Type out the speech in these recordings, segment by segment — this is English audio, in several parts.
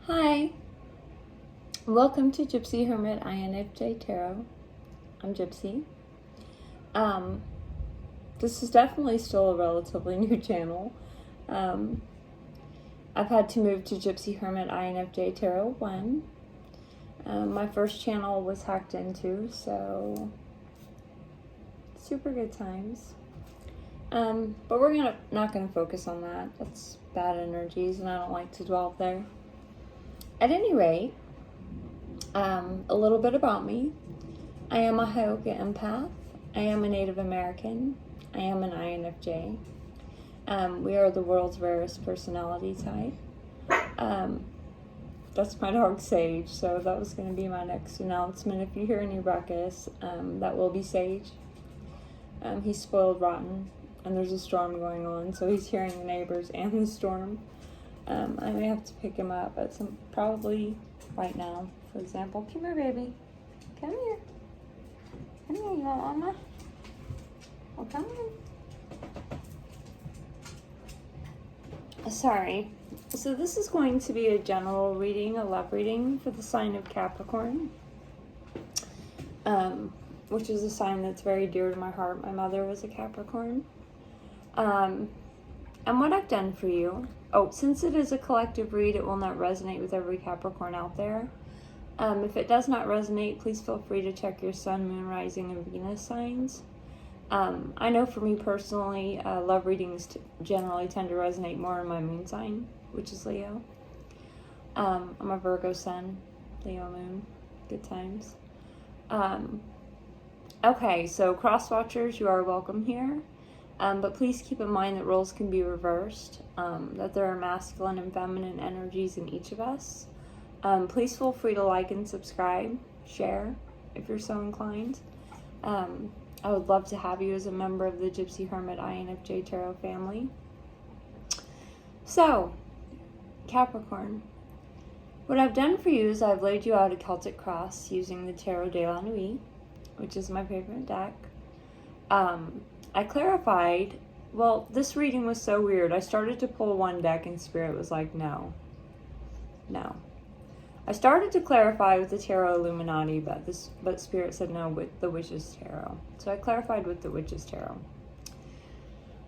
Hi, welcome to Gypsy Hermit INFJ Tarot. I'm Gypsy. This is definitely still a relatively new channel. I've had to move to Gypsy Hermit INFJ Tarot 1. My first channel was hacked into, so super good times. But we're not gonna focus on that. That's bad energies, and I don't like to dwell there. At any rate, a little bit about me. I am a Hyoka empath. I am a Native American. I am an INFJ. We are the world's rarest personality type. That's my dog Sage, so that was going to be my next announcement. If you hear any ruckus, that will be Sage. He's spoiled rotten, and there's a storm going on, so he's hearing the neighbors and the storm. I may have to pick him up at probably right now, for example. Come here, baby. Come here. Come here, you want mama? Oh, come here. Sorry. So this is going to be a general reading, a love reading for the sign of Capricorn, which is a sign that's very dear to my heart. My mother was a Capricorn. And what I've done for you, since it is a collective read, it will not resonate with every Capricorn out there. If it does not resonate, please feel free to check your Sun, Moon, Rising, and Venus signs. I know for me personally, love readings generally tend to resonate more in my moon sign, which is Leo. I'm a Virgo Sun, Leo Moon, good times. Okay, so cross watchers, you are welcome here. But please keep in mind that roles can be reversed, that there are masculine and feminine energies in each of us. Please feel free to like and subscribe, share, if you're so inclined. I would love to have you as a member of the Gypsy Hermit INFJ Tarot family. So, Capricorn, what I've done for you is I've laid you out a Celtic cross using the Tarot de la Nuit, which is my favorite deck. I clarified, well, this reading was so weird. I started to pull one deck and Spirit was like, no. I started to clarify with the Tarot Illuminati, but Spirit said no with the Witch's Tarot. So I clarified with the Witch's Tarot.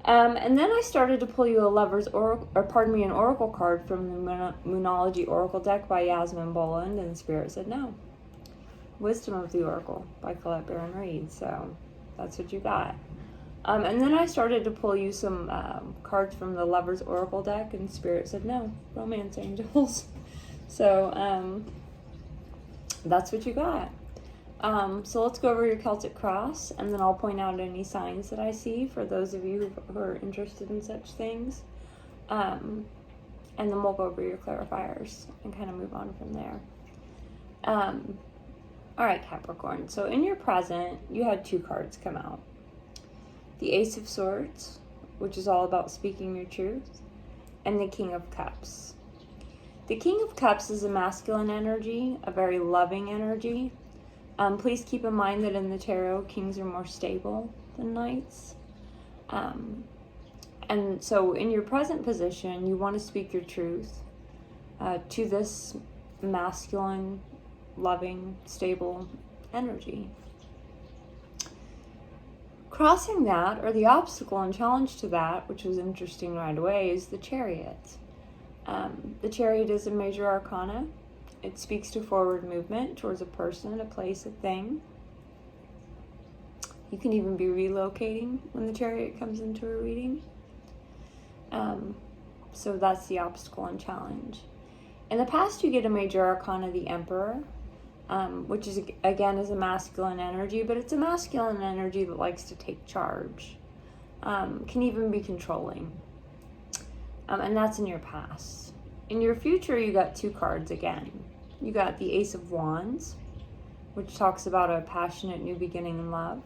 And then I started to pull you an oracle card from the Moonology Oracle deck by Yasmin Boland, and Spirit said no. Wisdom of the Oracle by Colette Baron Reed. So that's what you got. And then I started to pull you some cards from the Lover's Oracle deck, and Spirit said no, Romance Angels. So that's what you got. So let's go over your Celtic cross, and then I'll point out any signs that I see for those of you who are interested in such things. And then we'll go over your clarifiers and kind of move on from there. All right, Capricorn. So in your present, you had two cards come out. The Ace of Swords, which is all about speaking your truth, and the King of Cups. The King of Cups is a masculine energy, a very loving energy. Please keep in mind that in the tarot, kings are more stable than knights. And so in your present position, you want to speak your truth to this masculine, loving, stable energy. Crossing that, or the obstacle and challenge to that, which was interesting right away, is the Chariot. The Chariot is a major arcana. It speaks to forward movement towards a person, a place, a thing. You can even be relocating when the Chariot comes into a reading. So that's the obstacle and challenge. In the past, you get a major arcana, the Emperor, which is, again, is a masculine energy, but it's a masculine energy that likes to take charge. Can even be controlling. And that's in your past. In your future, you got two cards again. You got the Ace of Wands, which talks about a passionate new beginning in love.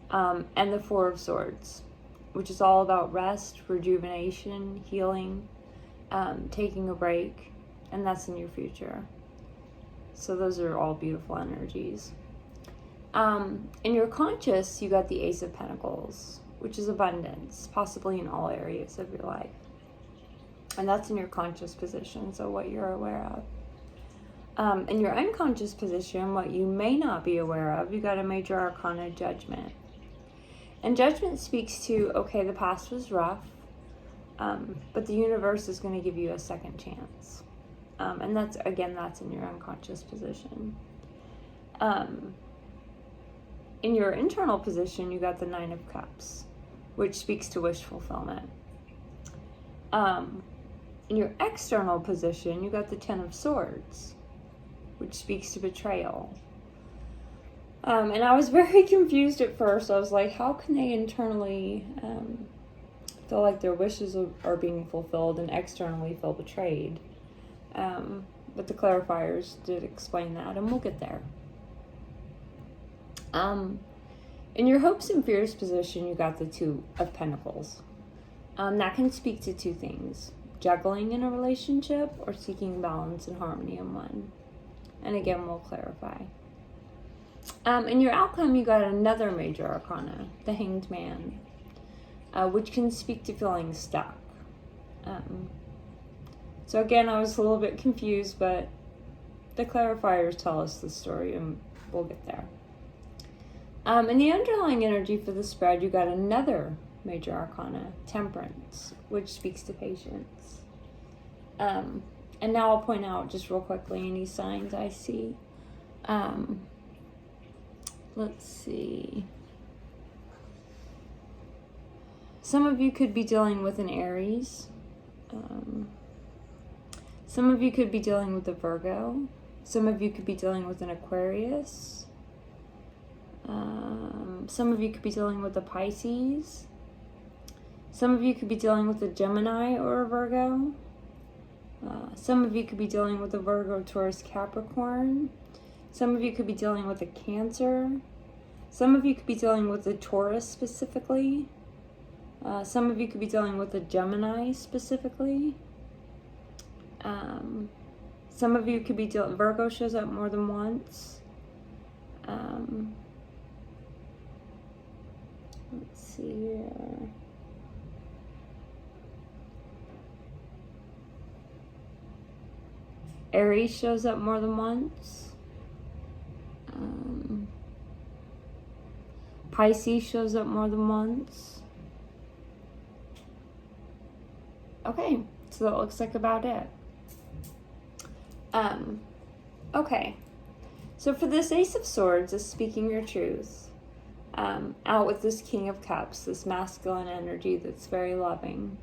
And the Four of Swords, which is all about rest, rejuvenation, healing, taking a break, and that's in your future. So those are all beautiful energies. In your conscious, you got the Ace of Pentacles, which is abundance, possibly in all areas of your life. And that's in your conscious position, so what you're aware of. In your unconscious position, what you may not be aware of, you got a major arcana, Judgment. And Judgment speaks to, okay, the past was rough, but the universe is going to give you a second chance. And that's in your unconscious position. In your internal position, you got the Nine of Cups, which speaks to wish fulfillment. In your external position, you got the Ten of Swords, which speaks to betrayal. And I was very confused at first. I was like, how can they internally feel like their wishes are being fulfilled and externally feel betrayed? But the clarifiers did explain that, and we'll get there. In your hopes and fears position, you got the Two of Pentacles. That can speak to two things: juggling in a relationship or seeking balance and harmony in one. And again, we'll clarify. In your outcome, you got another major arcana, the Hanged Man, which can speak to feeling stuck. So again, I was a little bit confused, but the clarifiers tell us the story, and we'll get there. In the underlying energy for the spread, you got another major arcana, Temperance, which speaks to patience. And now I'll point out just real quickly any signs I see. Let's see. Some of you could be dealing with an Aries. Some of you could be dealing with a Virgo. Some of you could be dealing with an Aquarius. Some of you could be dealing with a Pisces. Some of you could be dealing with a Gemini or a Virgo. Some of you could be dealing with a Virgo, Taurus, Capricorn. Some of you could be dealing with a Cancer. Some of you could be dealing with a Taurus specifically. Some of you could be dealing with a Gemini specifically. Some of you could be Virgo shows up more than once. Let's see here. Aries shows up more than once. Pisces shows up more than once. Okay, so that looks like about it. Okay, so for this Ace of Swords is speaking your truth. Out with this King of Cups, this masculine energy that's very loving.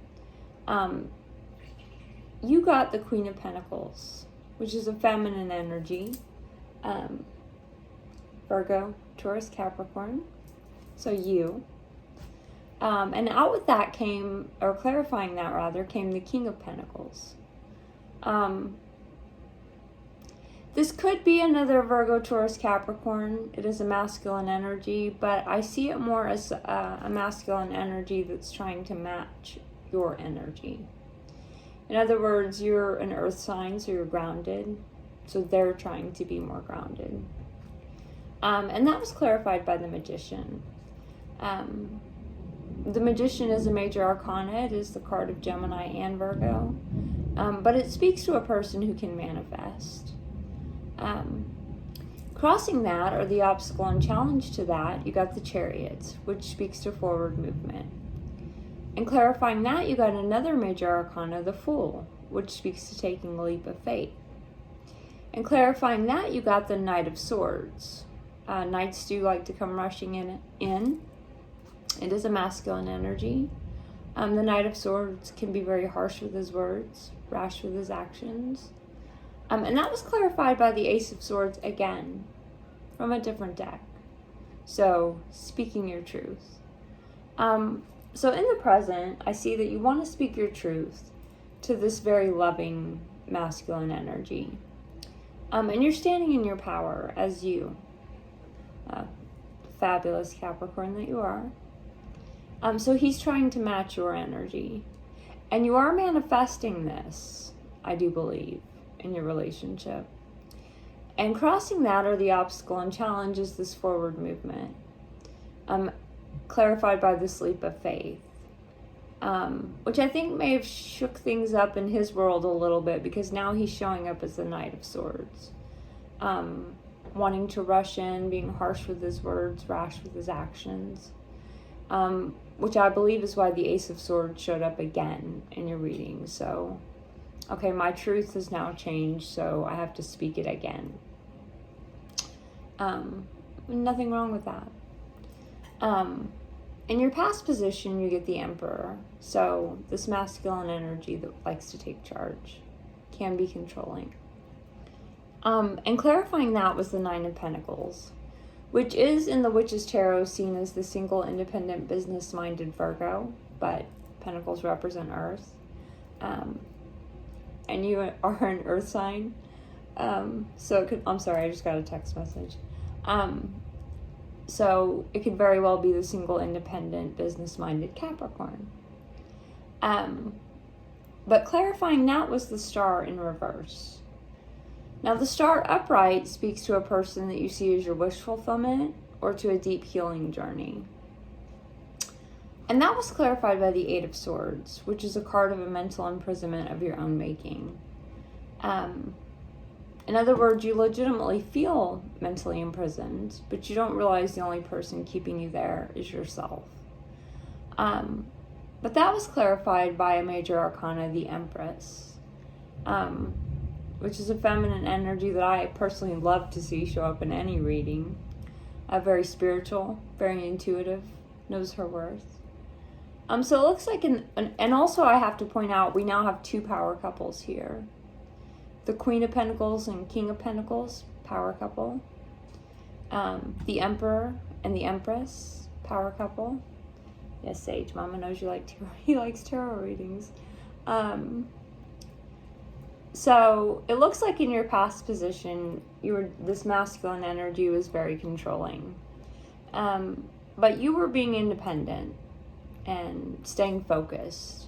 You got the Queen of Pentacles, which is a feminine energy. Virgo, Taurus, Capricorn. So you. And out with that came, or clarifying that rather, came the King of Pentacles. This could be another Virgo, Taurus, Capricorn. It is a masculine energy, but I see it more as a masculine energy that's trying to match your energy. In other words, you're an earth sign, so you're grounded. So they're trying to be more grounded. And that was clarified by the Magician. The Magician is a major arcana. It is the card of Gemini and Virgo. But it speaks to a person who can manifest. Crossing that, or the obstacle and challenge to that, you got the Chariot, which speaks to forward movement. And clarifying that, you got another major arcana, the Fool, which speaks to taking a leap of faith. And clarifying that, you got the Knight of Swords. Knights do like to come rushing in. It is a masculine energy. The Knight of Swords can be very harsh with his words, rash with his actions. And that was clarified by the Ace of Swords again, from a different deck. So, speaking your truth. So in the present, I see that you want to speak your truth to this very loving masculine energy. And you're standing in your power as you, fabulous Capricorn that you are. So he's trying to match your energy. And you are manifesting this, I do believe, in your relationship. And crossing that, or the obstacle and challenge, is this forward movement. Clarified by this leap of faith. which I think may have shook things up in his world a little bit, because now he's showing up as the Knight of Swords. Wanting to rush in, being harsh with his words, rash with his actions. Which I believe is why the Ace of Swords showed up again in your reading. So, okay, my truth has now changed, so I have to speak it again. Nothing wrong with that. In your past position, you get the Emperor. So this masculine energy that likes to take charge, can be controlling. And clarifying that was the Nine of Pentacles, which is in the Witch's Tarot seen as the single, independent, business-minded Virgo, but Pentacles represent Earth. And you are an Earth sign. So it could, I'm sorry, I just got a text message. So it could very well be the single, independent, business-minded Capricorn. But clarifying that was the Star in reverse. Now the Star upright speaks to a person that you see as your wish fulfillment or to a deep healing journey. And that was clarified by the Eight of Swords, which is a card of a mental imprisonment of your own making. In other words, you legitimately feel mentally imprisoned, but you don't realize the only person keeping you there is yourself. But that was clarified by a major arcana, the Empress, which is a feminine energy that I personally love to see show up in any reading. Very spiritual, very intuitive, knows her worth. So it looks like, and also I have to point out, we now have two power couples here. The Queen of Pentacles and King of Pentacles, power couple. The Emperor and the Empress, power couple. Yes, Sage, Mama knows you like tarot. He likes tarot readings. So it looks like in your past position, this masculine energy was very controlling. But you were being independent and staying focused.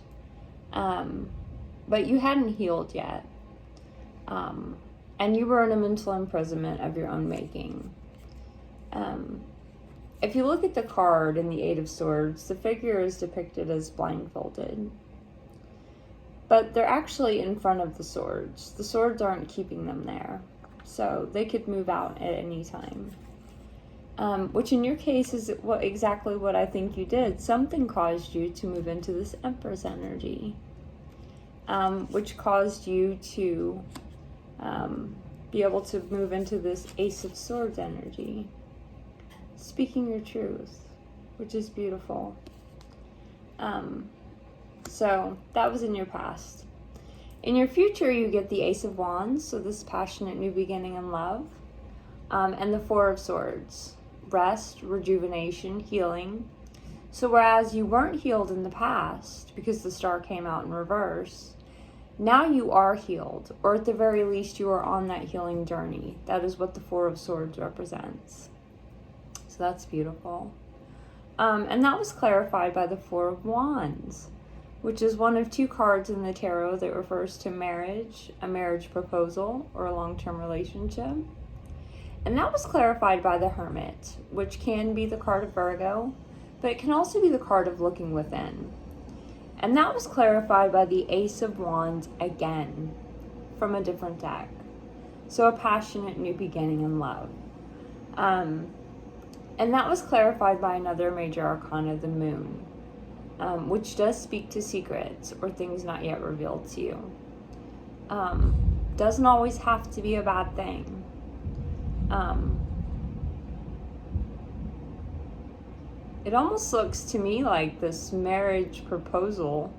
But you hadn't healed yet. And you were in a mental imprisonment of your own making. If you look at the card in the Eight of Swords, the figure is depicted as blindfolded. But they're actually in front of the swords. The swords aren't keeping them there. So they could move out at any time. Which in your case is exactly what I think you did. Something caused you to move into this Empress energy. Which caused you to be able to move into this Ace of Swords energy. Speaking your truth, which is beautiful. So that was in your past. In your future, you get the Ace of Wands, so this passionate new beginning in love, and the Four of Swords, rest, rejuvenation, healing. So whereas you weren't healed in the past because the Star came out in reverse, now you are healed, or at the very least you are on that healing journey. That is what the Four of Swords represents. So that's beautiful. And that was clarified by the Four of Wands, which is one of two cards in the tarot that refers to marriage, a marriage proposal, or a long-term relationship. And that was clarified by the Hermit, which can be the card of Virgo, but it can also be the card of looking within. And that was clarified by the Ace of Wands again, from a different deck. So a passionate new beginning in love. And that was clarified by another major arcana, the Moon, which does speak to secrets or things not yet revealed to you. Doesn't always have to be a bad thing. It almost looks to me like this marriage proposal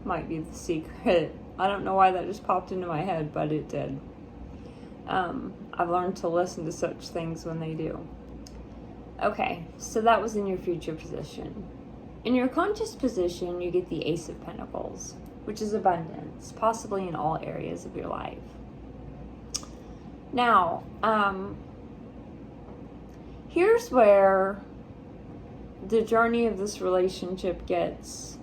might be the secret. I don't know why that just popped into my head, but it did. I've learned to listen to such things when they do. Okay, so that was in your future position. In your conscious position, you get the Ace of Pentacles, which is abundance, possibly in all areas of your life. Now, here's where the journey of this relationship gets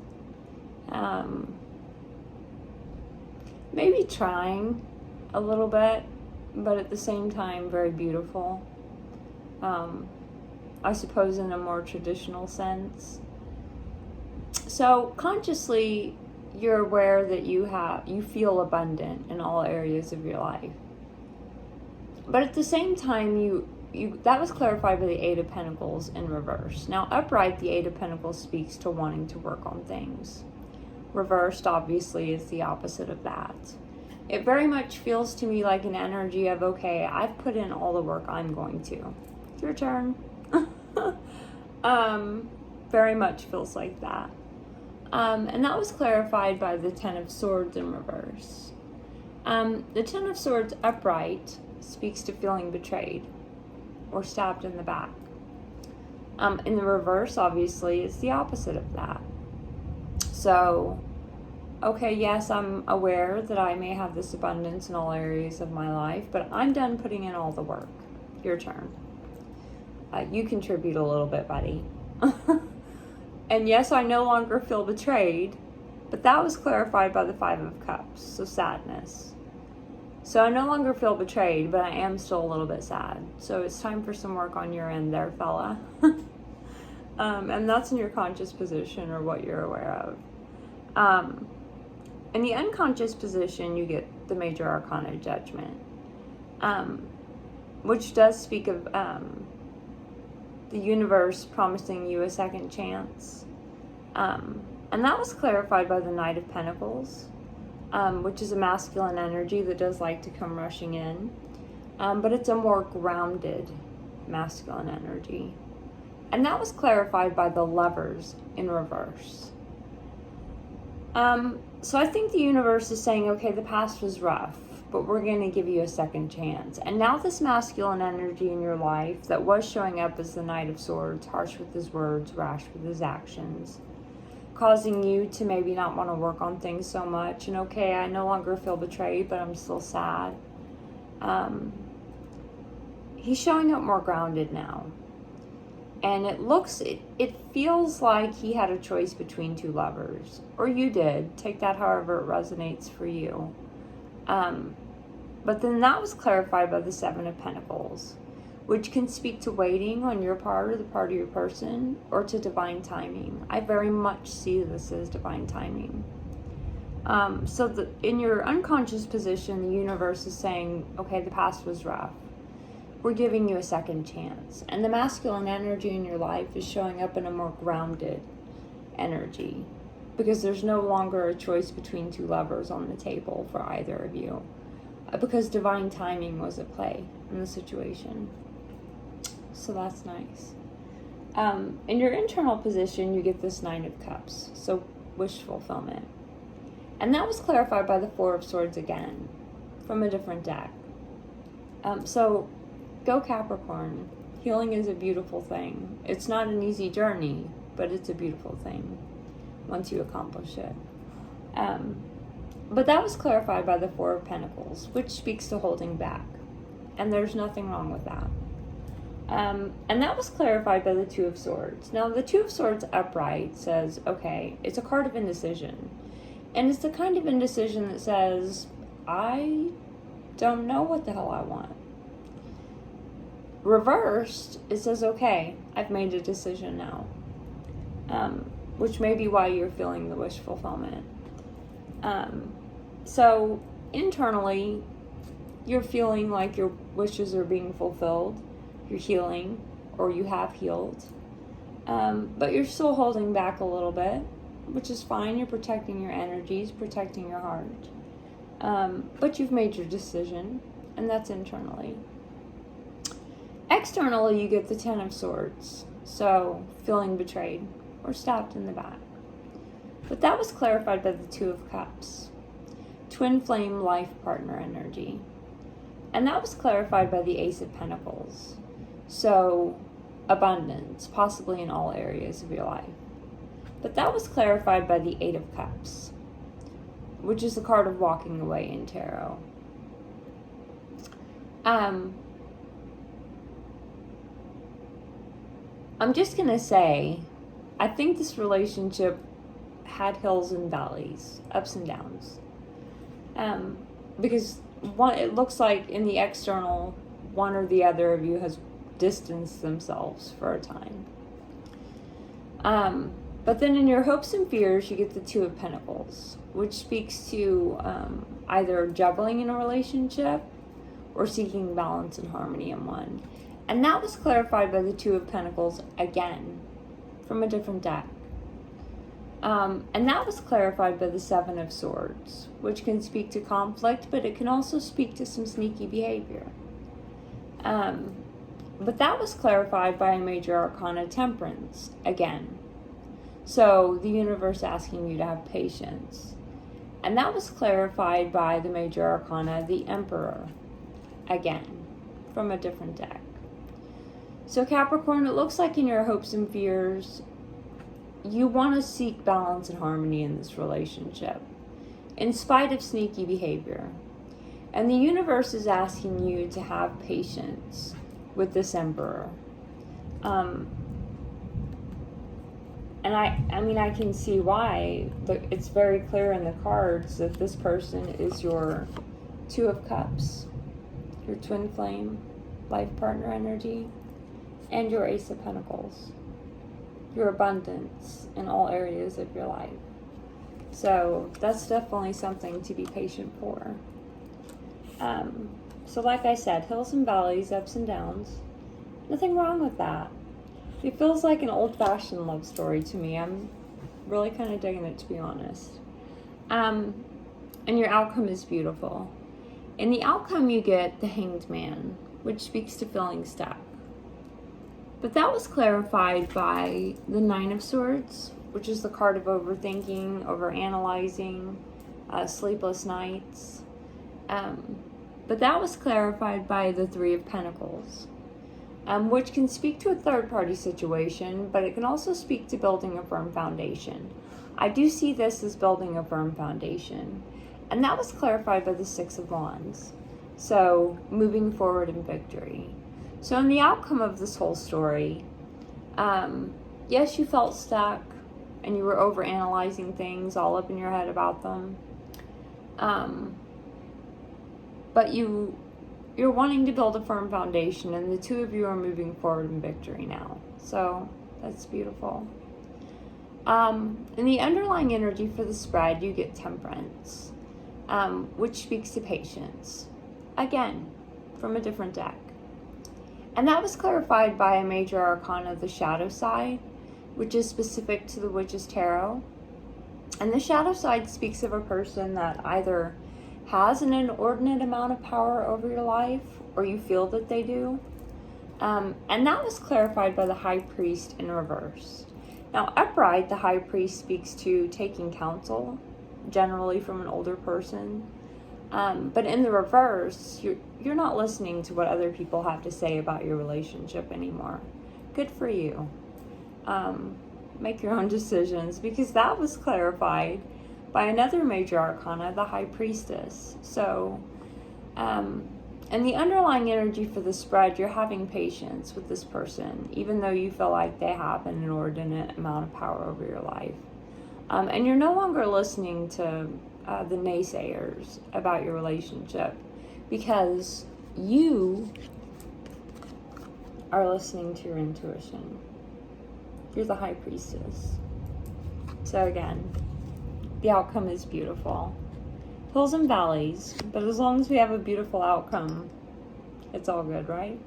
maybe trying a little bit, but at the same time very beautiful. I suppose in a more traditional sense. So consciously, you're aware that you feel abundant in all areas of your life. But at the same time, you that was clarified by the Eight of Pentacles in reverse. Now, upright, the Eight of Pentacles speaks to wanting to work on things. Reversed, obviously, is the opposite of that. It very much feels to me like an energy of, okay, I've put in all the work I'm going to. It's your turn. Very much feels like that. And that was clarified by the Ten of Swords in reverse. The Ten of Swords upright speaks to feeling betrayed or stabbed in the back. In the reverse, obviously, it's the opposite of that. So, okay, yes, I'm aware that I may have this abundance in all areas of my life, but I'm done putting in all the work. Your turn. You contribute a little bit, buddy. And yes, I no longer feel betrayed, but that was clarified by the Five of Cups, so sadness. So I no longer feel betrayed, but I am still a little bit sad. So it's time for some work on your end there, fella. And that's in your conscious position or what you're aware of. In the unconscious position, you get the Major Arcana Judgment, which does speak of the universe promising you a second chance. And that was clarified by the Knight of Pentacles, which is a masculine energy that does like to come rushing in. But it's a more grounded masculine energy. And that was clarified by the Lovers in reverse. So I think the universe is saying, okay, the past was rough, but we're going to give you a second chance. And now this masculine energy in your life that was showing up as the Knight of Swords, harsh with his words, rash with his actions, causing you to maybe not want to work on things so much. And okay, I no longer feel betrayed, but I'm still sad. He's showing up more grounded now. And it feels like he had a choice between two lovers. Or you did. Take that however it resonates for you. But then that was clarified by the Seven of Pentacles, which can speak to waiting on your part or the part of your person, or to divine timing. I very much see this as divine timing. So in your unconscious position, the universe is saying, okay, the past was rough. We're giving you a second chance. And the masculine energy in your life is showing up in a more grounded energy, because there's no longer a choice between two lovers on the table for either of you, because divine timing was at play in the situation. So that's nice. In your internal position, you get this Nine of Cups, so wish fulfillment. And that was clarified by the Four of Swords again, from a different deck. So go Capricorn. Healing is a beautiful thing. It's not an easy journey, but it's a beautiful thing once you accomplish it. But that was clarified by the Four of Pentacles, which speaks to holding back. And there's nothing wrong with that. And that was clarified by the Two of Swords. Now, the Two of Swords upright says, okay, it's a card of indecision. And it's the kind of indecision that says, I don't know what the hell I want. Reversed, it says, okay, I've made a decision now. Which may be why you're feeling the wish fulfillment. So internally, you're feeling like your wishes are being fulfilled. You're healing, or you have healed. But you're still holding back a little bit, which is fine. You're protecting your energies, protecting your heart. But you've made your decision, and that's internally. Externally, you get the Ten of Swords, so feeling betrayed or stabbed in the back. But that was clarified by the Two of Cups, twin flame life partner energy. And that was clarified by the Ace of Pentacles, so abundance, possibly in all areas of your life. But that was clarified by the Eight of Cups, which is the card of walking away in tarot. I'm just going to say, I think this relationship had hills and valleys, ups and downs. Because it looks like in the external, one or the other of you has distanced themselves for a time. But then in your hopes and fears, you get the Two of Pentacles, which speaks to either juggling in a relationship or seeking balance and harmony in one. And that was clarified by the Two of Pentacles again, from a different deck. And that was clarified by the Seven of Swords, which can speak to conflict, but it can also speak to some sneaky behavior. But that was clarified by a major arcana, Temperance, again. So the universe asking you to have patience. And that was clarified by the major arcana, the Emperor, again, from a different deck. So Capricorn, it looks like in your hopes and fears, you want to seek balance and harmony in this relationship, in spite of sneaky behavior. And the universe is asking you to have patience with this Emperor. And I mean, I can see why. It's very clear in the cards that this person is your Two of Cups, your twin flame, life partner energy, and your Ace of Pentacles, your abundance in all areas of your life. So that's definitely something to be patient for. So like I said, hills and valleys, ups and downs, nothing wrong with that. It feels like an old-fashioned love story to me. I'm really kind of digging it, to be honest. And your outcome is beautiful. In the outcome, you get the Hanged Man, which speaks to feeling stuck. But that was clarified by the Nine of Swords, which is the card of overthinking, overanalyzing, sleepless nights. But that was clarified by the Three of Pentacles, which can speak to a third-party situation, but it can also speak to building a firm foundation. I do see this as building a firm foundation. And that was clarified by the Six of Wands. So, moving forward in victory. So in the outcome of this whole story, yes, you felt stuck, and you were overanalyzing things, all up in your head about them. But you're wanting to build a firm foundation, and the two of you are moving forward in victory now. So that's beautiful. In the underlying energy for the spread, you get Temperance, which speaks to patience. Again, from a different deck. And that was clarified by a major arcana, the Shadow Side, which is specific to the Witch's Tarot. And the Shadow Side speaks of a person that either has an inordinate amount of power over your life, or you feel that they do. And that was clarified by the High Priest in reverse. Now, upright, the High Priest speaks to taking counsel, generally from an older person. But in the reverse, you're not listening to what other people have to say about your relationship anymore. Good for you. Make your own decisions, because that was clarified by another major arcana, the High Priestess. So, and the underlying energy for the spread, you're having patience with this person, even though you feel like they have an inordinate amount of power over your life. And you're no longer listening to the naysayers about your relationship, because you are listening to your intuition. You're the High Priestess. So again, the outcome is beautiful. Hills and valleys, but as long as we have a beautiful outcome, it's all good, right?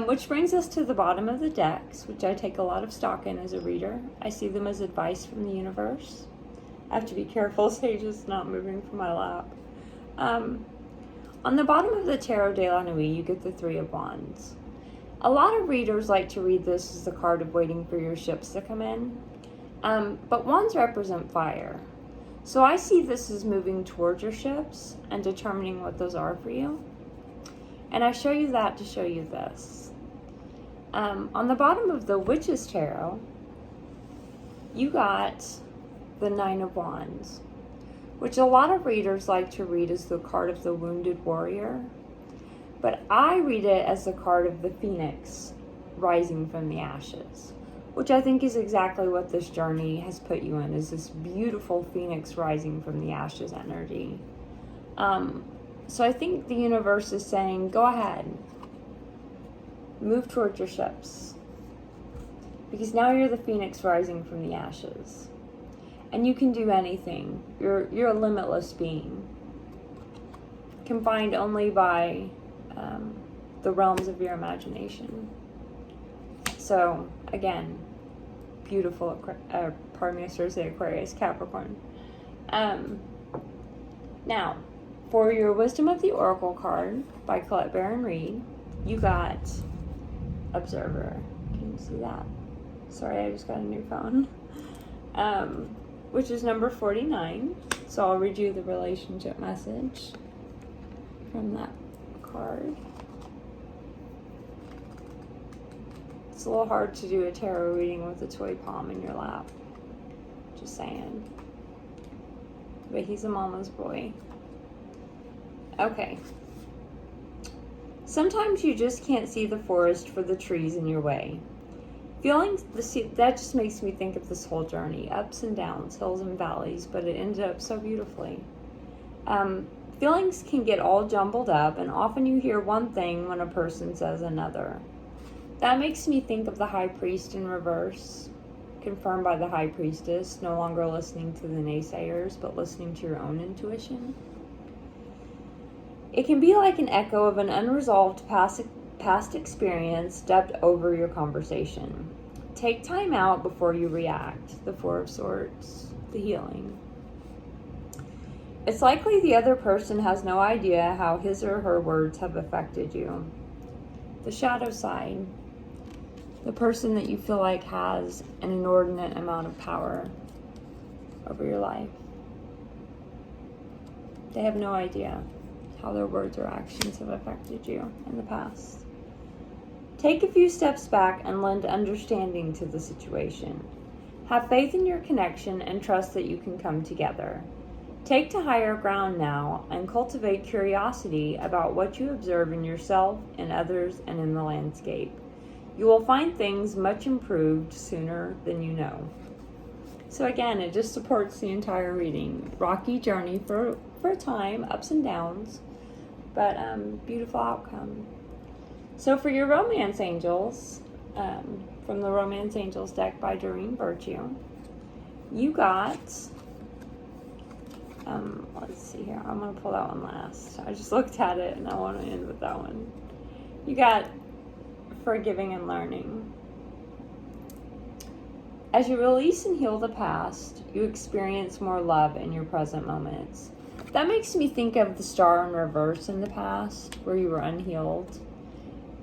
Which brings us to the bottom of the decks, which I take a lot of stock in as a reader. I see them as advice from the universe. I have to be careful, Sage's not moving from my lap. On the bottom of the Tarot de la Nuit, you get the Three of Wands. A lot of readers like to read this as the card of waiting for your ships to come in. But wands represent fire. So I see this as moving towards your ships and determining what those are for you. And I show you that to show you this. On the bottom of the Witch's Tarot, you got the Nine of Wands, which a lot of readers like to read as the card of the wounded warrior. But I read it as the card of the Phoenix rising from the ashes, which I think is exactly what this journey has put you in, is this beautiful Phoenix rising from the ashes energy. So I think the universe is saying, go ahead, move towards your ships. Because now you're the phoenix rising from the ashes. And you can do anything. You're a limitless being. Confined only by the realms of your imagination. So, again, beautiful, I started to say Aquarius, Capricorn. Now, for your Wisdom of the Oracle card by Colette Baron Reed, you got Observer. Can you see that? Sorry, I just got a new phone. Which is number 49. So I'll read you the relationship message from that card. It's a little hard to do a tarot reading with a toy palm in your lap. Just saying. But he's a mama's boy. Okay. Sometimes you just can't see the forest for the trees in your way. Feelings, that just makes me think of this whole journey. Ups and downs, hills and valleys, but it ended up so beautifully. Feelings can get all jumbled up, and often you hear one thing when a person says another. That makes me think of the High Priest in reverse, confirmed by the High Priestess, no longer listening to the naysayers, but listening to your own intuition. It can be like an echo of an unresolved past experience dubbed over your conversation. Take time out before you react. The Four of Swords, the healing. It's likely the other person has no idea how his or her words have affected you. The shadow side. The person that you feel like has an inordinate amount of power over your life. They have no idea how their words or actions have affected you in the past. Take a few steps back and lend understanding to the situation. Have faith in your connection and trust that you can come together. Take to higher ground now and cultivate curiosity about what you observe in yourself, in others, and in the landscape. You will find things much improved sooner than you know. So again, it just supports the entire reading. Rocky journey for a time, ups and downs, but beautiful outcome. So for your romance angels, from the Romance Angels deck by Doreen Virtue, you got, let's see here, I'm going to pull that one last. I just looked at it and I want to end with that one. You got Forgiving and Learning. As you release and heal the past, you experience more love in your present moments. That makes me think of the Star in reverse in the past, where you were unhealed.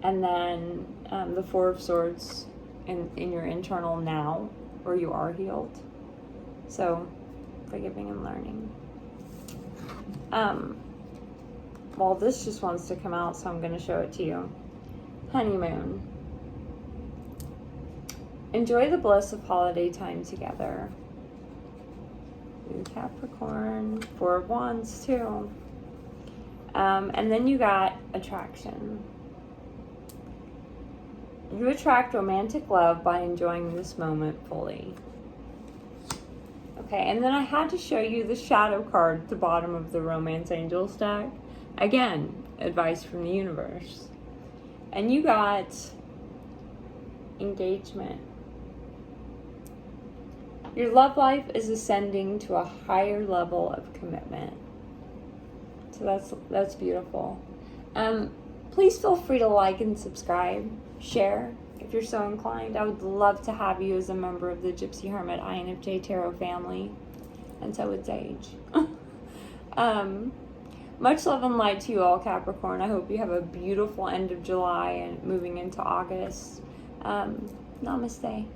And then the Four of Swords in your internal now, where you are healed. So, forgiving and learning. Well, this just wants to come out, so I'm going to show it to you. Honeymoon. Enjoy the bliss of holiday time together. Ooh, Capricorn. 4 of Wands, too. And then you got Attraction. You attract romantic love by enjoying this moment fully. Okay, and then I had to show you the shadow card at the bottom of the Romance Angels deck. Again, advice from the universe. And you got Engagement. Your love life is ascending to a higher level of commitment. So that's beautiful. Please feel free to like and subscribe, share if you're so inclined. I would love to have you as a member of the Gypsy Hermit INFJ Tarot family, and so would Sage. Much love and light to you all, Capricorn. I hope you have a beautiful end of July and moving into August. Namaste.